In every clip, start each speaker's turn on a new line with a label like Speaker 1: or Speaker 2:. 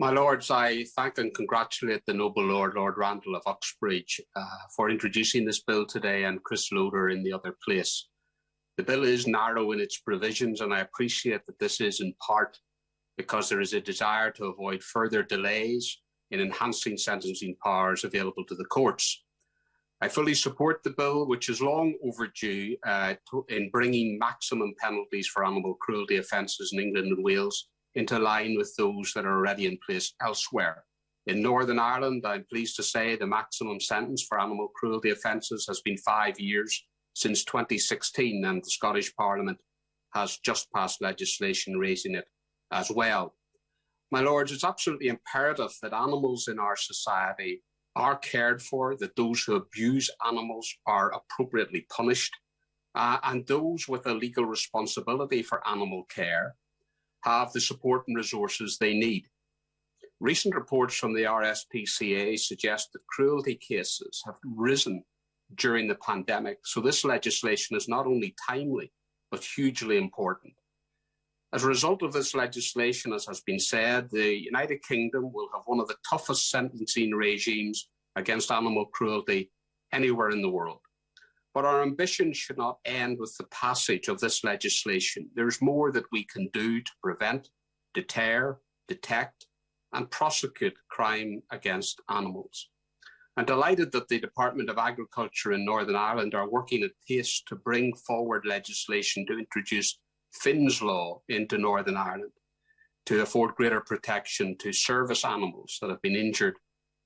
Speaker 1: My Lords, I thank and congratulate the noble Lord, Lord Randall of Uxbridge, for introducing this bill today, and Chris Loder in the other place. The bill is narrow in its provisions, and I appreciate that this is in part because there is a desire to avoid further delays in enhancing sentencing powers available to the courts. I fully support the bill, which is long overdue in bringing maximum penalties for animal cruelty offences in England and Wales into line with those that are already in place elsewhere. In Northern Ireland, I'm pleased to say the maximum sentence for animal cruelty offences has been 5 years since 2016, and the Scottish Parliament has just passed legislation raising it as well. My Lords, it's absolutely imperative that animals in our society are cared for, that those who abuse animals are appropriately punished, and those with a legal responsibility for animal care have the support and resources they need. Recent reports from the RSPCA suggest that cruelty cases have risen during the pandemic, so this legislation is not only timely, but hugely important. As a result of this legislation, as has been said, the United Kingdom will have one of the toughest sentencing regimes against animal cruelty anywhere in the world. But our ambition should not end with the passage of this legislation. There's more that we can do to prevent, deter, detect, and prosecute crime against animals. I'm delighted that the Department of Agriculture in Northern Ireland are working at pace to bring forward legislation to introduce Finn's Law into Northern Ireland to afford greater protection to service animals that have been injured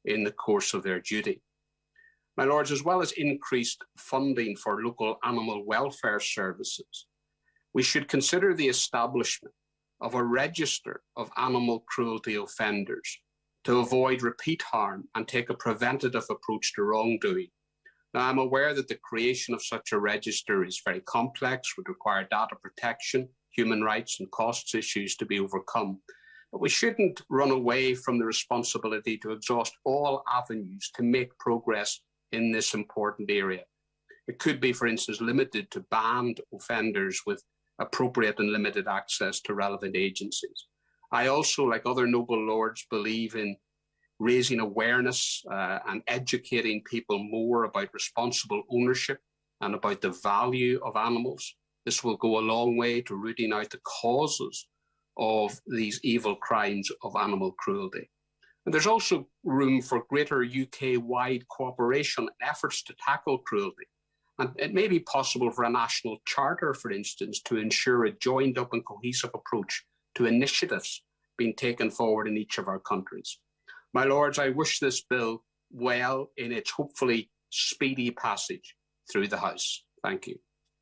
Speaker 1: in the course of their duty. My Lords, as well as increased funding for local animal welfare services, we should consider the establishment of a register of animal cruelty offenders to avoid repeat harm and take a preventative approach to wrongdoing. Now, I'm aware that the creation of such a register is very complex, would require data protection, human rights and costs issues to be overcome. But we shouldn't run away from the responsibility to exhaust all avenues to make progress in this important area. It could be, for instance, limited to banned offenders with appropriate and limited access to relevant agencies. I also, like other noble lords, believe in raising awareness and educating people more about responsible ownership and about the value of animals. This will go a long way to rooting out the causes of these evil crimes of animal cruelty. And there's also room for greater UK-wide cooperation and efforts to tackle cruelty. And it may be possible for a national charter, for instance, to ensure a joined-up and cohesive approach to initiatives being taken forward in each of our countries. My Lords, I wish this bill well in its hopefully speedy passage through the House. Thank you.